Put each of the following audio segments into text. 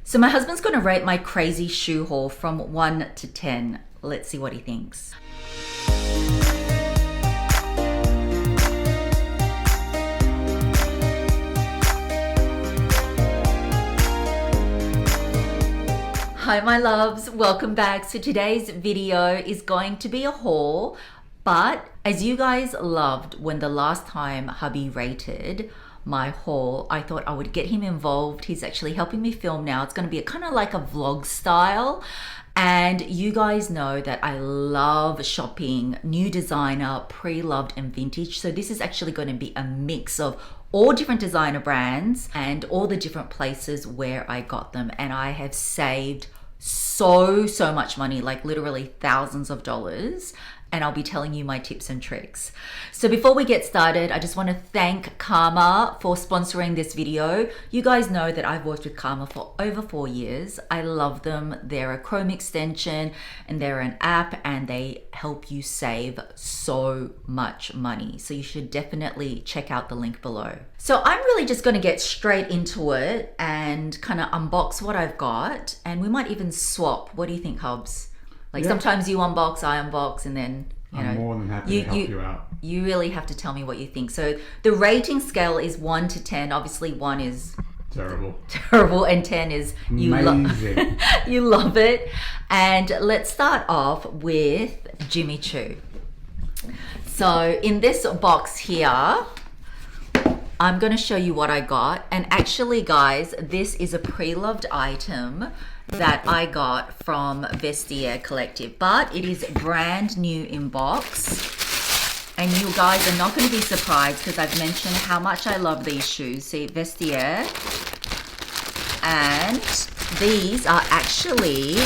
So my husband's gonna rate my crazy shoe haul from 1 to 10. Let's see what he thinks. Hi my loves, welcome back. So today's video is going to be a haul, but as you guys loved when the last time hubby rated my haul, I thought I would get him involved. He's actually helping me film now. It's going to be kind of like a vlog style. And you guys know that I love shopping new designer, pre-loved and vintage. So this is actually going to be a mix of all different designer brands and all the different places where I got them. And I have saved so much money, like literally thousands of dollars. And I'll be telling you my tips and tricks. So before we get started, I just want to thank Karma for sponsoring this video. You guys know that I've worked with Karma for over 4 years. I love them. They're a Chrome extension and they're an app and they help you save so much money. So you should definitely check out the link below. So I'm really just going to get straight into it and kind of unbox what I've got. And we might even swap. What do you think, Hubs? Like sometimes you unbox, I unbox, and then I'm more than happy to help you out. You really have to tell me what you think. So the rating scale is 1 to 10. Obviously 1 is terrible, and 10 is you you love it. And let's start off with Jimmy Choo. So in this box here, I'm going to show you what I got. And actually guys, this is a pre-loved item that I got from Vestiaire Collective, but it is brand new in box. And you guys are not going to be surprised because I've mentioned how much I love these shoes. See, Vestiaire. And these are actually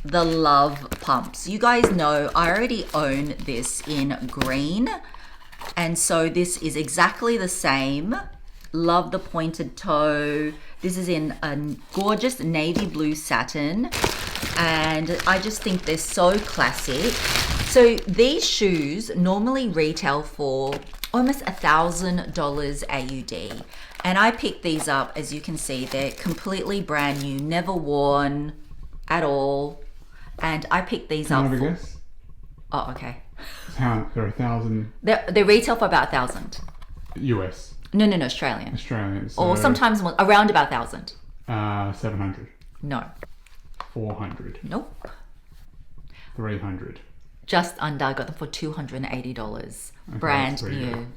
the Love pumps. You guys know I already own this in green. And so this is exactly the same. Love the pointed toe. This is in a gorgeous navy blue satin. And I just think they're so classic. So these shoes normally retail for almost $1,000 AUD. And I picked these up, as you can see, they're completely brand new, never worn at all. And I picked these up for... Guess? Oh, okay. They're 1,000. They retail for about 1,000. US. No, Australian. Australian. So or sometimes around about 1,000. 700. No. 400. Nope. 300. Just under. I got them for $280. Okay, brand new. Good.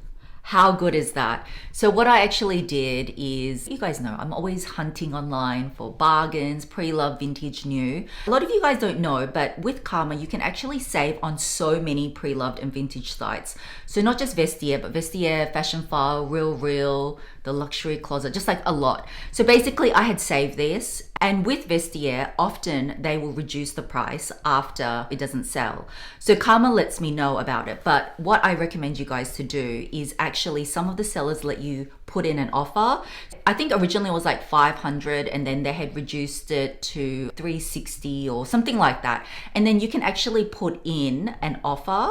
How good is that? So what I actually did is, you guys know, I'm always hunting online for bargains, pre-loved, vintage, new. A lot of you guys don't know, but with Karma, you can actually save on so many pre-loved and vintage sites. So not just Vestiaire, but Vestiaire, Fashion File, Real, the Luxury Closet, just like a lot. So basically I had saved this, and with Vestiaire, often they will reduce the price after it doesn't sell. So Karma lets me know about it. But what I recommend you guys to do is actually some of the sellers let you put in an offer. I think originally it was like 500 and then they had reduced it to 360 or something like that. And then you can actually put in an offer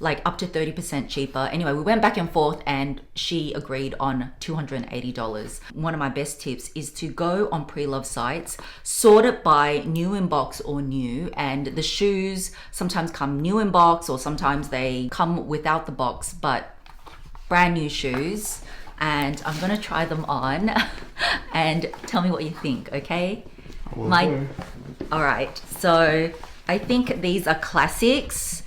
like up to 30% cheaper. Anyway, we went back and forth and she agreed on $280. One of my best tips is to go on pre-loved sites, sort it by new in box or new, and the shoes sometimes come new in box or sometimes they come without the box, but brand new shoes. And I'm gonna try them on and tell me what you think, okay? All right, so I think these are classics.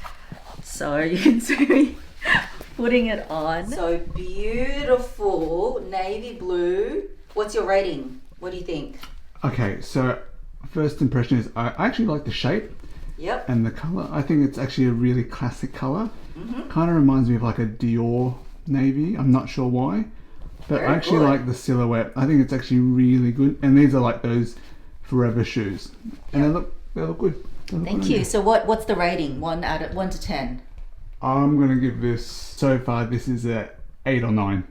So you can see me putting it on. So beautiful navy blue. What's your rating? What do you think? Okay, so first impression is I actually like the shape. Yep. And the color. I think it's actually a really classic color. Kind of reminds me of like a Dior navy. I'm not sure why, but I actually like the silhouette. I think it's actually really good. And these are like those forever shoes, and they look good. Thank you. So what's the rating? 1 to 10? I'm gonna give this, so far this is a 8 or 9.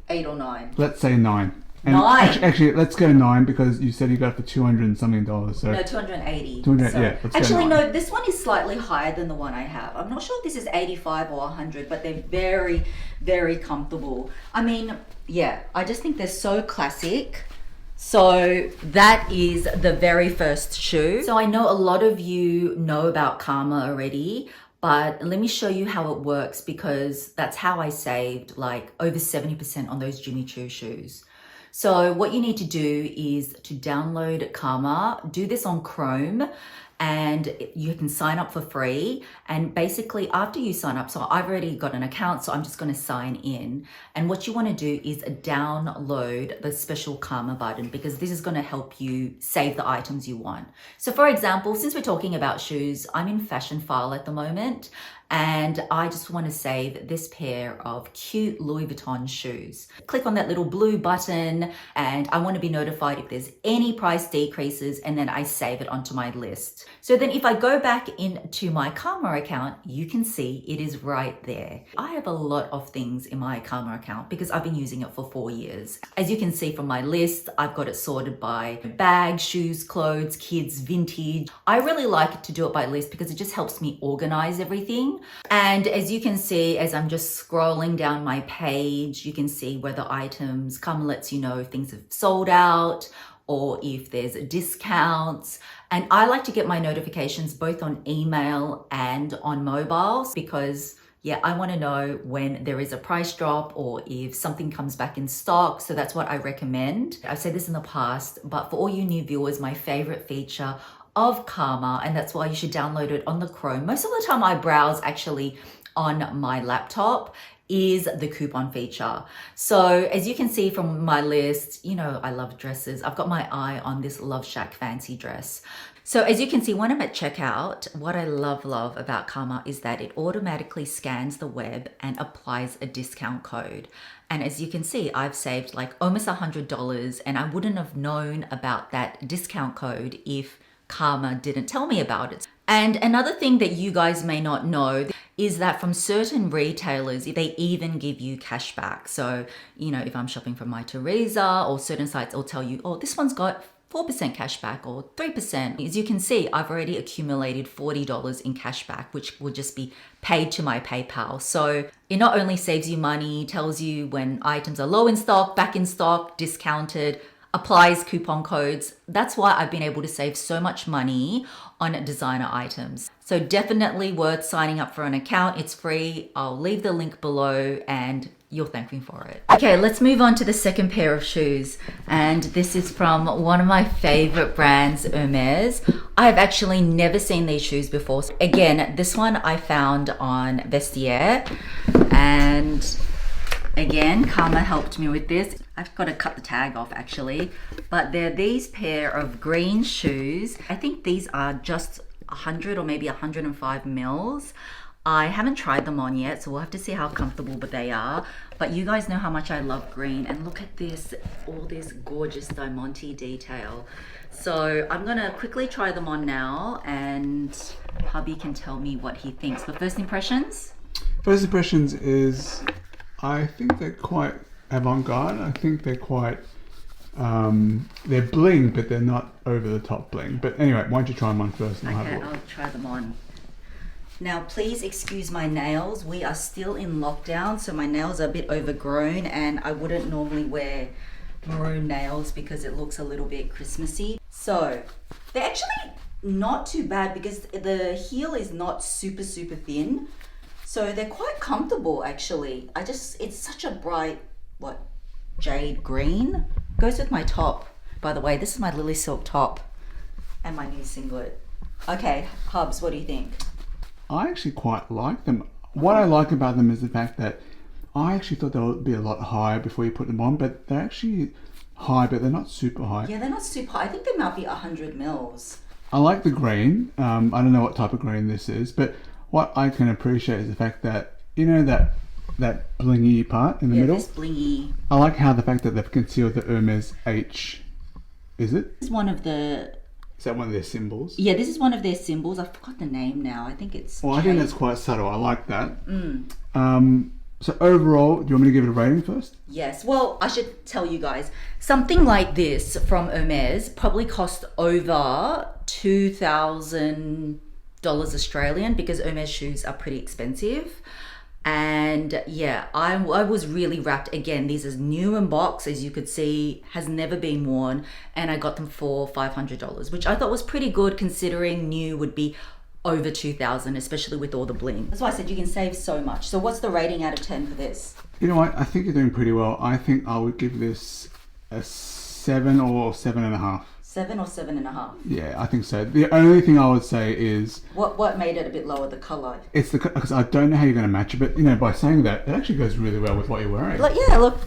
8 or 9. Let's say 9. And 9. Actually, let's go 9 because you said you got it for $200 and something. So no, 280. 200, so, yeah. Actually, no. This one is slightly higher than the one I have. I'm not sure if this is 85 or 100, but they're very, very comfortable. I mean, yeah. I just think they're so classic. So that is the very first shoe. So I know a lot of you know about Karma already, but let me show you how it works, because that's how I saved like over 70% on those Jimmy Choo shoes. So what you need to do is to download Karma, do this on Chrome, and you can sign up for free. And basically after you sign up, so I've already got an account, so I'm just going to sign in. And what you want to do is download the special Karma button, because this is going to help you save the items you want. So for example, since we're talking about shoes, I'm in Fashion File at the moment, and I just want to save this pair of cute Louis Vuitton shoes. Click on that little blue button, and I want to be notified if there's any price decreases, and then I save it onto my list. So then if I go back into my Karma account, you can see it is right there. I have a lot of things in my Karma account because I've been using it for 4 years. As you can see from my list, I've got it sorted by bags, shoes, clothes, kids, vintage. I really like to do it by list because it just helps me organize everything. And as you can see, as I'm just scrolling down my page, you can see where the items Karma lets you know if things have sold out or if there's discounts. And I like to get my notifications both on email and on mobiles, because yeah, I want to know when there is a price drop or if something comes back in stock. So that's what I recommend. I've said this in the past, but for all you new viewers, my favorite feature of Karma, and that's why you should download it on the Chrome. Most of the time I browse actually on my laptop, is the coupon feature. So as you can see from my list, you know, I love dresses. I've got my eye on this Love Shack fancy dress. So as you can see, when I'm at checkout, what I love about Karma is that it automatically scans the web and applies a discount code. And as you can see, I've saved like almost $100, and I wouldn't have known about that discount code if Karma didn't tell me about it. And another thing that you guys may not know is that from certain retailers, they even give you cash back. So, you know, if I'm shopping from My Teresa or certain sites, it'll tell you, oh, this one's got 4% cash back or 3%. As you can see, I've already accumulated $40 in cash back, which will just be paid to my PayPal. So it not only saves you money, tells you when items are low in stock, back in stock, discounted, applies coupon codes. That's why I've been able to save so much money on designer items. So definitely worth signing up for an account. It's free. I'll leave the link below and you'll thank me for it. Okay, let's move on to the second pair of shoes. And this is from one of my favorite brands, Hermes. I've actually never seen these shoes before. So again, this one I found on Vestiaire, and again, Karma helped me with this. I've got to cut the tag off actually, but they're these pair of green shoes. I think these are just 100 or maybe 105 mils. I haven't tried them on yet, so we'll have to see how comfortable they are. But you guys know how much I love green, and look at this, all this gorgeous diamante detail. So I'm gonna quickly try them on now, and hubby can tell me what he thinks. But first impressions? First impressions is, I think they're quite avant-garde. I think they're quite, they're bling, but they're not over the top bling. But anyway, why don't you try them on first and I'll have a look. I'll try them on. Now, please excuse my nails. We are still in lockdown, so my nails are a bit overgrown, and I wouldn't normally wear maroon nails because it looks a little bit Christmassy. So they're actually not too bad because the heel is not super thin. So they're quite comfortable actually. It's such a bright, jade green. Goes with my top. By the way, this is my Lily Silk top and my new singlet. Okay, Hubs, what do you think? I actually quite like them. What I like about them is the fact that I actually thought they would be a lot higher before you put them on, but they're actually high, but they're not super high. Yeah, they're not super high. I think they might be 100 mils. I like the green. I don't know what type of green this is, but what I can appreciate is the fact that, you know, that blingy part in the middle? This blingy. I like how the fact that they've concealed the Hermes H. Is it? This is one of the... Is that one of their symbols? Yeah, this is one of their symbols. I forgot the name now. I think it's... Well, I think that's quite subtle. I like that. So overall, do you want me to give it a rating first? Yes. Well, I should tell you guys, something like this from Hermes probably cost over $2,000 Australian, because Hermes shoes are pretty expensive. And yeah, I was really wrapped. Again, these is new in box, as you could see, has never been worn, and I got them for $500, which I thought was pretty good considering new would be over 2,000, especially with all the bling. That's why I said you can save so much. So what's the rating out of 10 for this? You know what? I think you're doing pretty well. I think I would give this a 7 or 7.5. 7 or 7.5? Yeah, I think so. The only thing I would say is... What made it a bit lower, the colour? It's because I don't know how you're going to match it, but you know, by saying that, it actually goes really well with what you're wearing. Like, yeah, look.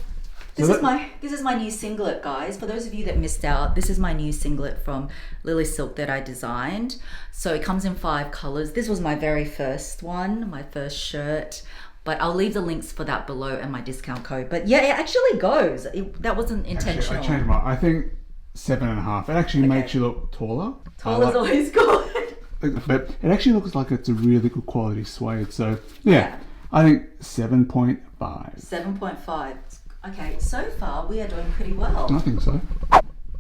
This is my new singlet, guys. For those of you that missed out, this is my new singlet from Lily Silk that I designed. So it comes in 5 colors. This was my very first one, my first shirt. But I'll leave the links for that below and my discount code. But yeah, it actually goes. That wasn't intentional. Actually, I changed I think 7.5. It actually makes you look taller. Taller's always good. But it actually looks like it's a really good quality suede. So yeah. I think 7.5. 7.5. Okay, so far we are doing pretty well. I think so.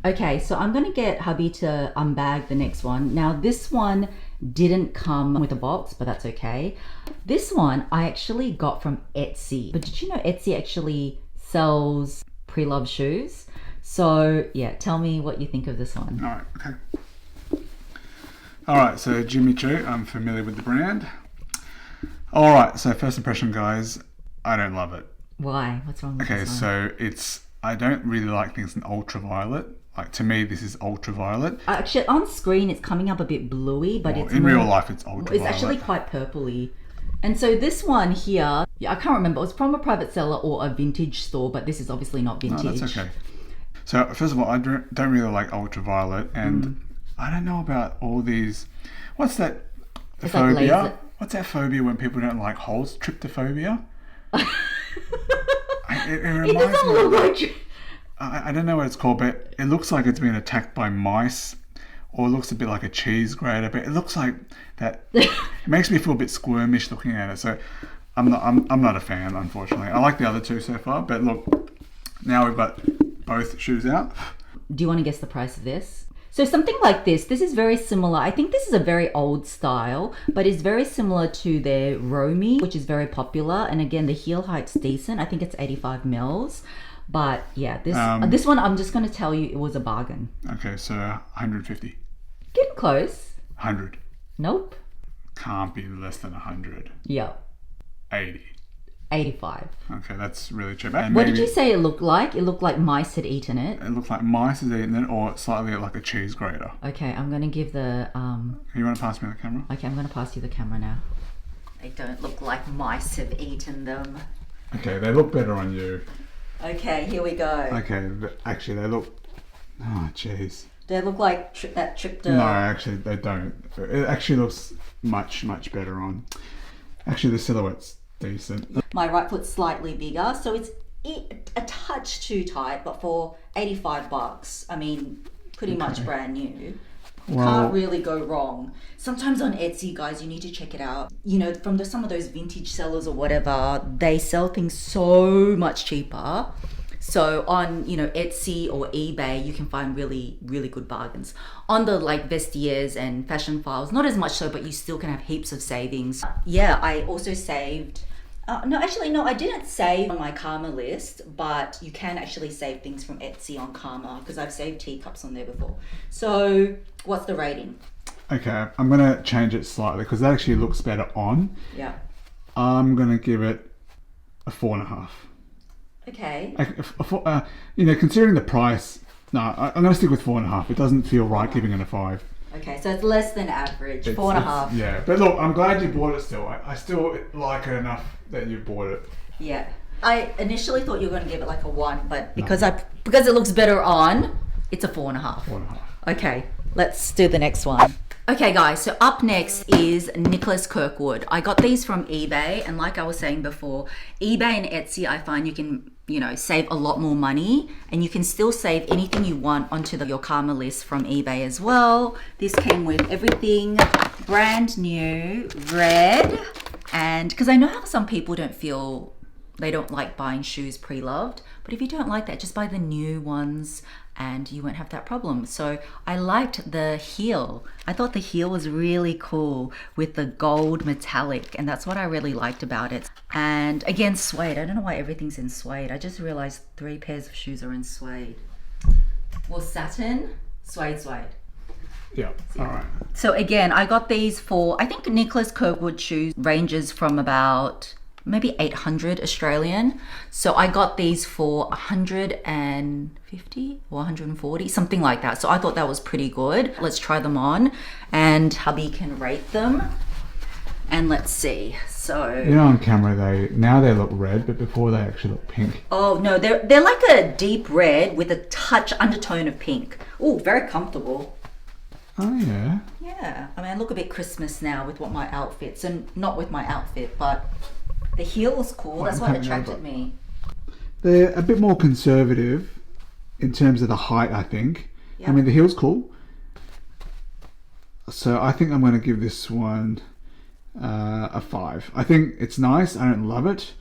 Okay, so I'm gonna get hubby to unbag the next one. Now this one didn't come with a box, but that's okay. This one I actually got from Etsy. But did you know Etsy actually sells pre-loved shoes? So yeah, tell me what you think of this one. All right, okay. All right, so Jimmy Choo, I'm familiar with the brand. All right, so first impression, guys, I don't love it. Why? What's wrong with this one? Okay, so I don't really like things in ultraviolet. Like, to me, this is ultraviolet. Actually, on screen, it's coming up a bit bluey, but it's in real life, it's ultraviolet. It's actually quite purpley. And so this one here, I can't remember, it was from a private seller or a vintage store, but this is obviously not vintage. No, that's okay. So, first of all, I don't really like ultraviolet, and I don't know about all these... What's that phobia? Like what's that phobia when people don't like holes? Tryptophobia? It reminds me look like... I don't know what it's called, but it looks like it's been attacked by mice, or it looks a bit like a cheese grater, but it looks like that. It makes me feel a bit squirmish looking at it. So I'm not a fan, unfortunately. I like the other two so far, but look, now we've got both shoes out. Do you want to guess the price of this? So something like this is very similar. I think this is a very old style, but it's very similar to their Romy, which is very popular. And again, the heel height's decent. I think it's 85 mils. But yeah, this one, I'm just going to tell you, it was a bargain. Okay, so 150. Getting close. 100. Nope. Can't be less than 100. Yeah. 80. 85. Okay, that's really cheap. What did you say it looked like? It looked like mice had eaten it. It looked like mice had eaten it, or slightly like a cheese grater. Okay, I'm going to give the... You want to pass me the camera? Okay, I'm going to pass you the camera now. They don't look like mice have eaten them. Okay, they look better on you. Okay, here we go. Okay, actually they look... Oh, jeez. They look like that trypto... No, actually they don't. It actually looks much better on. Actually, the silhouette's decent. My right foot's slightly bigger, so it's a touch too tight, but for 85 bucks, I mean, pretty much brand new. Can't really go wrong. Sometimes on Etsy, guys, you need to check it out. You know, from some of those vintage sellers or whatever, they sell things so much cheaper. So on, you know, Etsy or eBay, you can find really, really good bargains. On the like Vestiaires and Fashion Files, not as much so, but you still can have heaps of savings. Yeah, I also saved... no, I didn't save on my Karma list, but you can actually save things from Etsy on Karma because I've saved teacups on there before. So what's the rating? Okay, I'm going to change it slightly because that actually looks better on. Yeah. I'm going to give it a 4.5. Okay. You know, considering the price, no, I'm going to stick with 4.5. It doesn't feel right giving it a 5. Okay, so it's less than average, 4.5. Yeah, but look, I'm glad you bought it still. I still like it enough that you bought it. Yeah. I initially thought you were going to give it like a 1, but because it looks better on, it's a 4.5. 4.5. Okay, let's do the next one. Okay guys, so up next is Nicholas Kirkwood. I got these from eBay, and like I was saying before, eBay and Etsy, I find you can, you know, save a lot more money, and you can still save anything you want onto your Karma list from eBay as well. This came with everything brand new, red, and because I know how some people they don't like buying shoes pre-loved, but if you don't like that, just buy the new ones. and you won't have that problem. So I liked the heel. I thought the heel was really cool with the gold metallic, and that's what I really liked about it. And again, suede. I don't know why everything's in suede. I just realized 3 pairs of shoes are in suede. Well, satin, suede. Yeah, all right. So again, I got these for, I think Nicholas Kirkwood shoes ranges from about maybe 800 Australian. So I got these for 150 or 140, something like that. So I thought that was pretty good. Let's try them on and hubby can rate them. And let's see. So You know, on camera they look red, but before they actually look pink. oh no, they're like a deep red with a touch undertone of pink. Oh, very comfortable. Oh yeah. Yeah, I mean, I look a bit Christmas now with what my outfits, and not with my outfit, but the heel was cool. That's what attracted me. They're a bit more conservative in terms of the height, I think. Yeah. I mean, the heel's cool. So I think I'm going to give this one a 5. I think it's nice. I don't love it.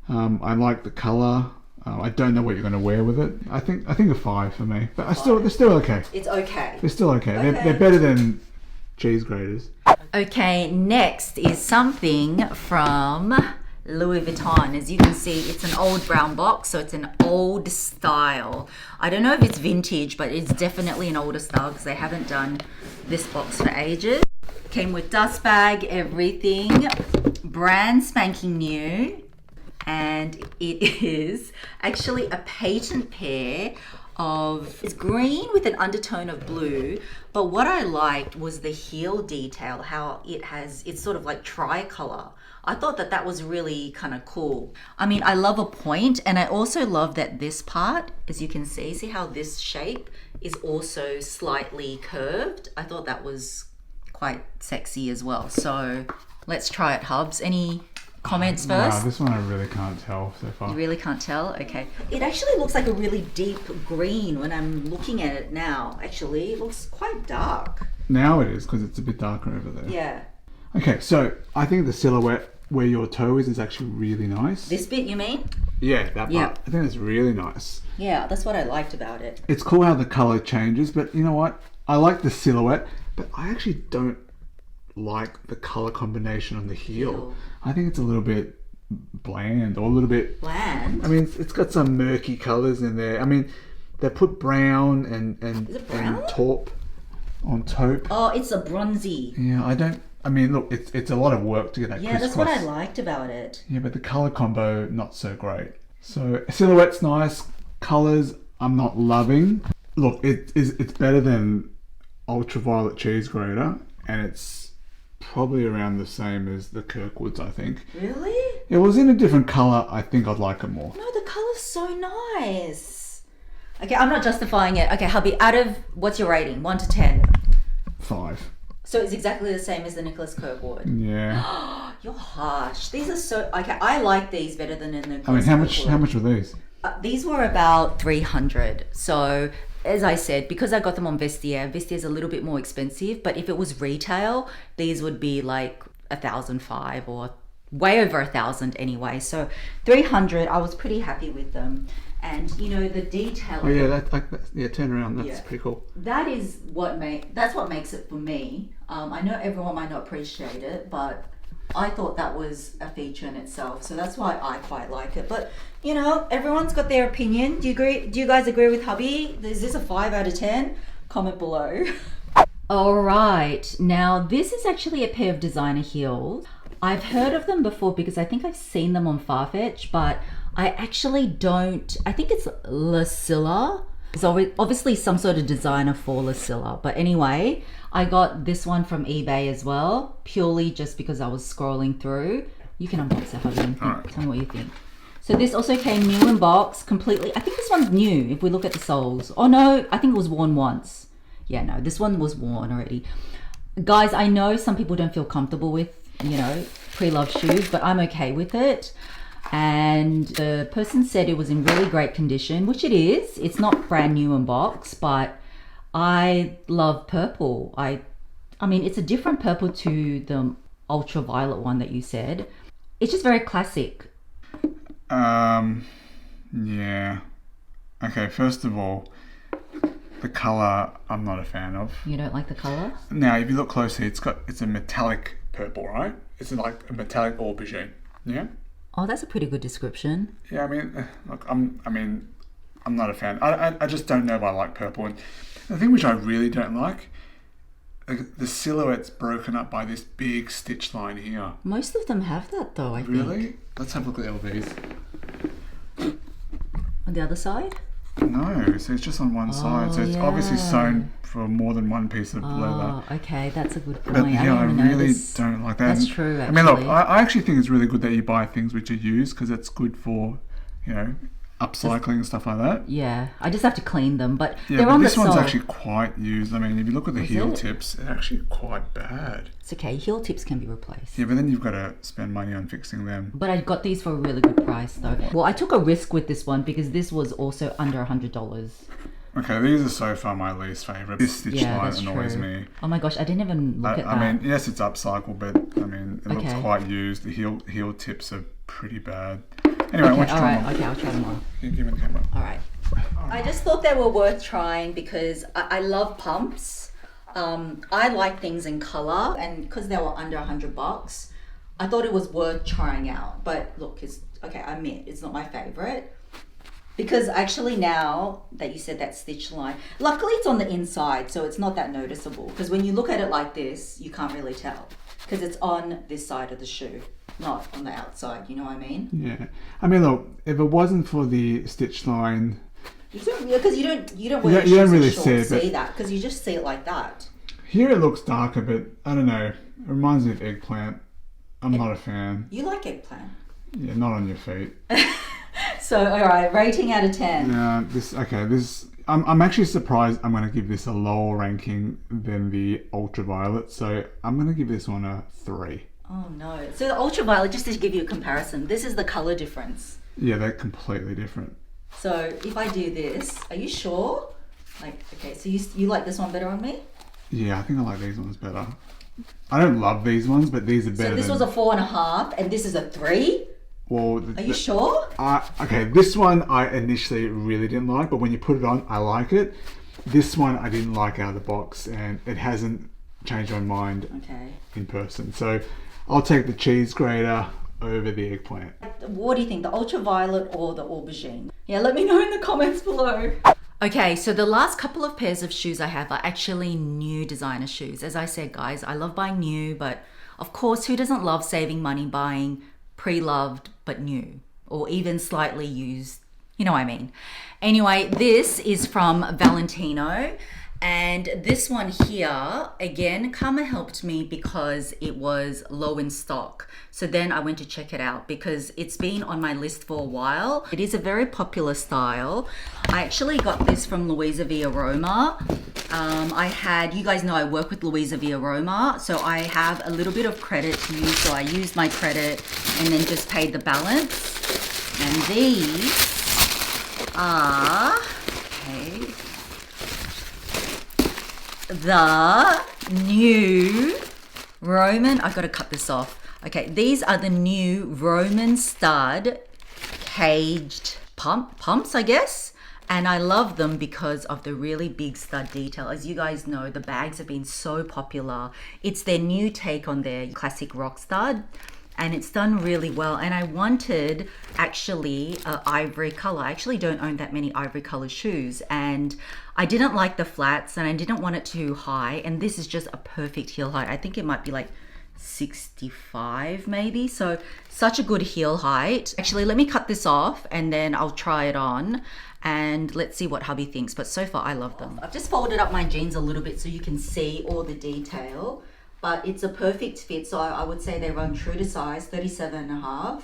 I like the color. I don't know what you're going to wear with it. I think a 5 for me. But they're still okay. It's okay. They're still okay. They're better than cheese graters. Okay, next is something from Louis Vuitton. As you can see, it's an old brown box, so it's an old style. I don't know if it's vintage, but it's definitely an older style because they haven't done this box for ages. Came with dust bag, everything, brand spanking new, and it is actually a patent pair of, it's green with an undertone of blue, but what I liked was the heel detail, how it's sort of like tricolor. I thought that was really kind of cool. I mean, I love a point, and I also love that this part, as you can see how this shape is also slightly curved. I thought that was quite sexy as well. So let's try it, Hubs. Any comments first? Wow, this one I really can't tell so far. You really can't tell? Okay. It actually looks like a really deep green when I'm looking at it now. Actually, it looks quite dark. Now it is, because it's a bit darker over there. Yeah. Okay, so I think the silhouette where your toe is actually really nice. This bit, you mean? Yeah, that part. Yeah. I think it's really nice. Yeah, that's what I liked about it. It's cool how the color changes, but you know what? I like the silhouette, but I actually don't like the color combination on the heel. I think it's a little bit bland, or a little bit bland. I mean, it's got some murky colors in there. I mean, they put brown and Is it brown? and taupe on taupe. Oh, it's a bronzy. Yeah, I mean, look, it's a lot of work to get that Yeah, crisscross. that's what I liked about it. Yeah, but the color combo, not so great. So silhouette's nice. Colors, I'm not loving. Look, it's better than ultraviolet cheese grater, and it's probably around the same as the Kirkwoods, I think. Really? If it was in a different color, I think I'd like it more. No, the color's so nice. Okay, I'm not justifying it. Okay, hubby, out of, what's your rating? 1 to 10? 5. So it's exactly the same as the Nicholas Kirkwood. Yeah. You're harsh. These are so, okay, I like these better than in the Nicholas I mean, Kirkwood. how much were these? These were about 300. So as I said, because I got them on Vestiaire, Vestiere's a little bit more expensive, but if it was retail, these would be like 1,005 or way over 1,000 anyway. So 300, I was pretty happy with them. And you know, the detail. Oh yeah, turn around. That's pretty cool. That is that's what makes it for me. I know everyone might not appreciate it, but I thought that was a feature in itself. So that's why I quite like it. But you know, everyone's got their opinion. Do you agree? Do you guys agree with hubby? Is this a 5 out of 10? Comment below. All right, now this is actually a pair of designer heels. I've heard of them before because I think I've seen them on Farfetch, but I actually don't. I think it's Silla. It's obviously some sort of designer for Silla. But anyway, I got this one from eBay as well, purely just because I was scrolling through. You can unbox it, hubby, and tell me what you think. So this also came new in box, completely. I think this one's new if we look at the soles. Oh no, I think it was worn once. Yeah, no, this one was worn already. Guys, I know some people don't feel comfortable with, you know, pre-loved shoes, but I'm okay with it. And the person said it was in really great condition, which it is. It's not brand new in box, but I love purple. I mean, it's a different purple to the ultraviolet one that you said. It's just very classic. Yeah. Okay, first of all, The colour, I'm not a fan of. You don't like the color? Now, if you look closely, it's a metallic purple, right? It's like a metallic aubergine. Yeah. Oh, that's a pretty good description. Yeah, I mean, look, I'm not a fan. I just don't know if I like purple. And the thing which I really don't like, the silhouette's broken up by this big stitch line here. Most of them have that though, I think. Really? Let's have a look at LVs. On the other side? No, so it's just on one side. So it's obviously sewn for more than one piece of leather. Oh, okay, that's a good point. But yeah, I really this. don't like that. That's true, actually. I mean, look, I actually think it's really good that you buy things which are used because it's good for, you know, upcycling and stuff like that. Yeah, I just have to clean them, but Yeah, they're but on this the one's sole. actually quite used. I mean, if you look at the heel tips, they're actually quite bad. It's okay, heel tips can be replaced. Yeah, but then you've got to spend money on fixing them. But I got these for a really good price though. Well, I took a risk with this one because this was also under $100. Okay, these are so far my least favourite. This stitch line annoys me. Oh my gosh, I didn't even look at that. I mean, yes, it's upcycled, but I mean, it looks quite used. The heel tips are pretty bad. Anyway, okay, why don't you try them on? Okay, I'll try them on. Give me the camera. All right. I just thought they were worth trying because I love pumps. I like things in color, and because they were under $100, I thought it was worth trying out. But look, it's okay. I admit it's not my favorite because actually now that you said that stitch line, luckily it's on the inside, so it's not that noticeable. Because when you look at it like this, you can't really tell because it's on this side of the shoe, not on the outside. You know what I mean? Yeah. I mean, look, if it wasn't for the stitch line. Because you don't You don't really see that because you just see it like that. Here it looks darker, but I don't know. It reminds me of eggplant. I'm not a fan. You like eggplant? Yeah, not on your feet. So, all right, rating out of 10. Yeah, I'm actually surprised I'm going to give this a lower ranking than the ultraviolet. So I'm going to give this one a 3. Oh no! So the ultraviolet, just to give you a comparison, this is the color difference. Yeah, they're completely different. So if I do this, are you sure? Like, okay, so you like this one better on me? Yeah, I think I like these ones better. I don't love these ones, but these are better. So this was a 4.5, and this is a 3. Well, are you sure? Okay, this one I initially really didn't like, but when you put it on, I like it. This one I didn't like out of the box, and it hasn't changed my mind in person. So I'll take the cheese grater over the eggplant. What do you think, the ultraviolet or the aubergine? Yeah, let me know in the comments below. Okay, so the last couple of pairs of shoes I have are actually new designer shoes. As I said, guys, I love buying new, but of course, who doesn't love saving money buying pre-loved but new, or even slightly used? You know what I mean. Anyway, this is from Valentino. And this one here, again, Karma helped me because it was low in stock. So then I went to check it out because it's been on my list for a while. It is a very popular style. I actually got this from Louisa Via Roma. You guys know I work with Louisa Via Roma, so I have a little bit of credit to use. So I used my credit and then just paid the balance. And these are, the new Roman, I've got to cut this off. Okay, these are the new Roman stud caged pumps, I guess. And I love them because of the really big stud detail. As you guys know, the bags have been so popular. It's their new take on their classic rock stud. And it's done really well. And I wanted actually an ivory color. I actually don't own that many ivory color shoes. And I didn't like the flats and I didn't want it too high. And this is just a perfect heel height. I think it might be like 65 maybe. So such a good heel height. Actually, let me cut this off and then I'll try it on. And let's see what hubby thinks. But so far I love them. I've just folded up my jeans a little bit so you can see all the detail. But it's a perfect fit, so I would say they run true to size, 37.5.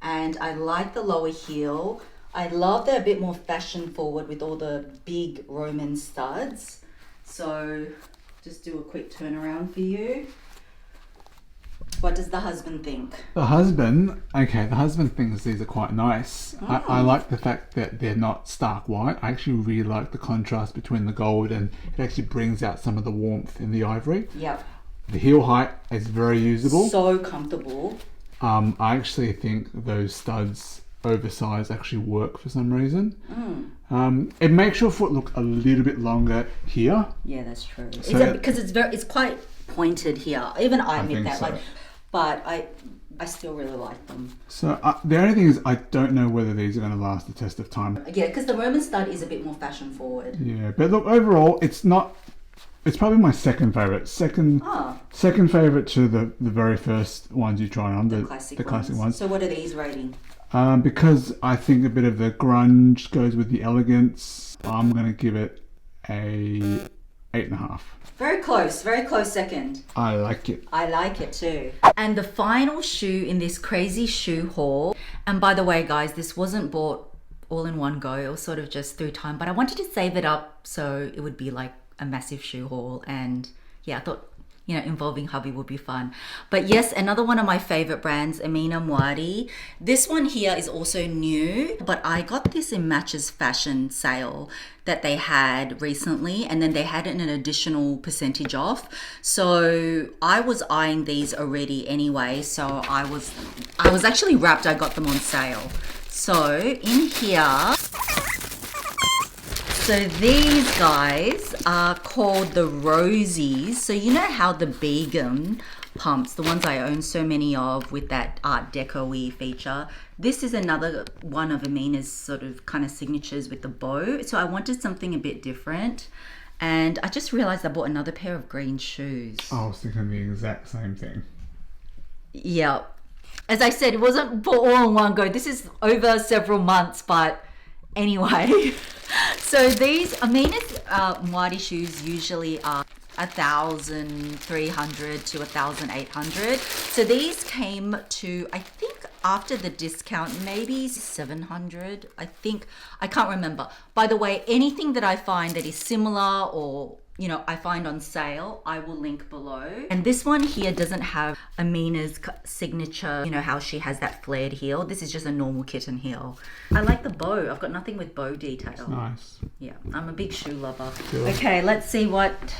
And I like the lower heel. I love they're a bit more fashion forward with all the big Roman studs. So just do a quick turnaround for you. What does the husband think? The husband thinks these are quite nice. Oh. I like the fact that they're not stark white. I actually really like the contrast between the gold and it actually brings out some of the warmth in the ivory. Yep. The heel height is very usable. So comfortable. I actually think those studs oversized actually work for some reason. It makes your foot look a little bit longer here. Yeah, that's true. So Is it because it's quite pointed here? Even I admit that. so. Like, but I still really like them. So the only thing is I don't know whether these are going to last the test of time. Yeah, because the Roman stud is a bit more fashion forward. Yeah, but look, overall, it's not. It's probably my second favorite. Second favorite to the very first ones you tried on, the classic ones. So what are these rating? Because I think a bit of the grunge goes with the elegance, I'm going to give it a 8.5. Very close second. I like it. I like it too. And the final shoe in this crazy shoe haul, and by the way guys, this wasn't bought all in one go, it was sort of just through time, but I wanted to save it up so it would be like a massive shoe haul. And yeah, I thought, you know, involving hubby would be fun. But yes, another one of my favorite brands, Amina Muaddi. This one here is also new, but I got this in Matches Fashion sale that they had recently, and then they had an additional percentage off. So I was eyeing these already anyway, so I was actually wrapped I got them on sale. So in here, so these guys are called the Rosies. So you know how the Begum pumps, the ones I own so many of with that Art Deco-y feature. This is another one of Amina's sort of kind of signatures with the bow. So I wanted something a bit different. And I just realized I bought another pair of green shoes. I was thinking the exact same thing. Yeah. As I said, it wasn't bought all in one go. This is over several months, but anyway. So these Amina's Muaddi shoes usually are 1,300 to 1,800. So these came to, I think after the discount, maybe 700. I think, I can't remember. By the way, anything that I find that is similar or, you know, I find on sale, I will link below. And this one here doesn't have Amina's signature, you know, how she has that flared heel. This is just a normal kitten heel. I like the bow. I've got nothing with bow detail. It's nice. Yeah, I'm a big shoe lover. Cool. Okay, let's see what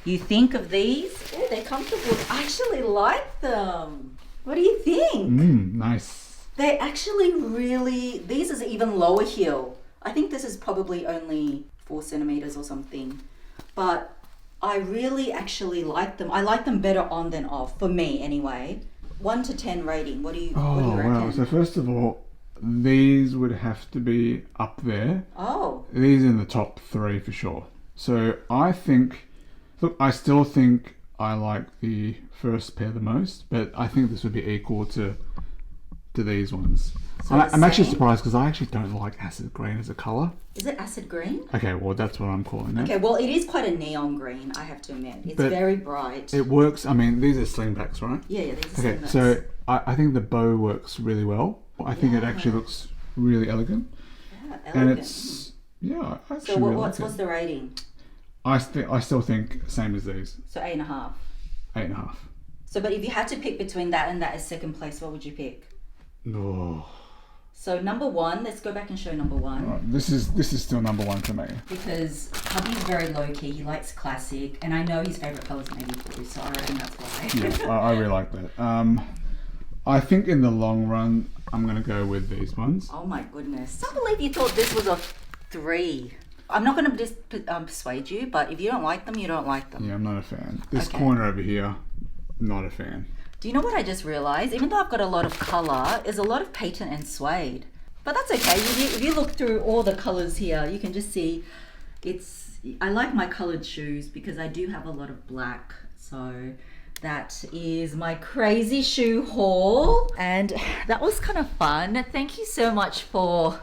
you think of these. Oh, they're comfortable. I actually like them. What do you think? Nice. They actually really, these is even lower heel. I think this is probably only 4 centimeters or something. But I really actually like them. I like them better on than off, for me anyway. 1 to 10 rating. What do you reckon? Wow. So first of all, these would have to be up there. Oh. These in the top 3 for sure. So I think, look, I still think I like the first pair the most, but I think this would be equal to these ones. So I'm actually surprised because I actually don't like acid green as a colour. Is it acid green? Okay, well that's what I'm calling it. Okay, well it is quite a neon green, I have to admit. It's very bright. It works. I mean, these are slingbacks, right? Yeah, these are Okay, slingbacks. so I think the bow works really well. I think it actually looks really elegant. Yeah, elegant. And it's, I actually So really what's like it. the rating? I still think same as these. So 8.5. 8.5. So, but if you had to pick between that and that as second place, what would you pick? Oh. So number 1, let's go back and show number 1. Right, this is still number 1 for me. Because hubby's very low key, he likes classic, and I know his favourite colour is navy blue, so I reckon that's why. Yeah, I really like that. I think in the long run, I'm going to go with these ones. Oh my goodness. I can't believe you thought this was a 3. I'm not going to persuade you, but if you don't like them, you don't like them. Yeah, I'm not a fan. This corner over here, not a fan. Do you know what I just realised? Even though I've got a lot of colour, there's a lot of patent and suede. But that's okay. If you look through all the colours here, you can just see I like my coloured shoes because I do have a lot of black. So that is my crazy shoe haul. And that was kind of fun. Thank you so much for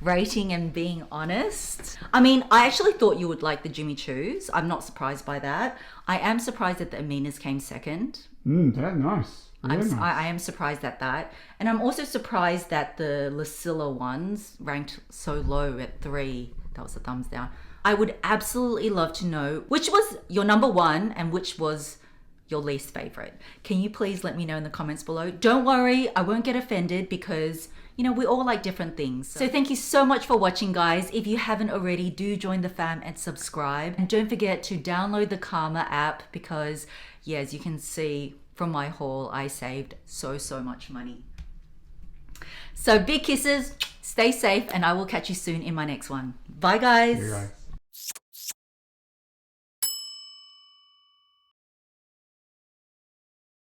rating and being honest. I mean, I actually thought you would like the Jimmy Choos. I'm not surprised by that. I am surprised that the Amina's came second. That's nice. Really nice. I am surprised at that. And I'm also surprised that the Silla ones ranked so low at 3. That was a thumbs down. I would absolutely love to know which was your number 1 and which was your least favorite. Can you please let me know in the comments below? Don't worry, I won't get offended because, you know, we all like different things. So thank you so much for watching, guys. If you haven't already, do join the fam and subscribe. And don't forget to download the Karma app because, yeah, as you can see from my haul, I saved so much money. So big kisses, stay safe, and I will catch you soon in my next one. Bye guys. Here you go.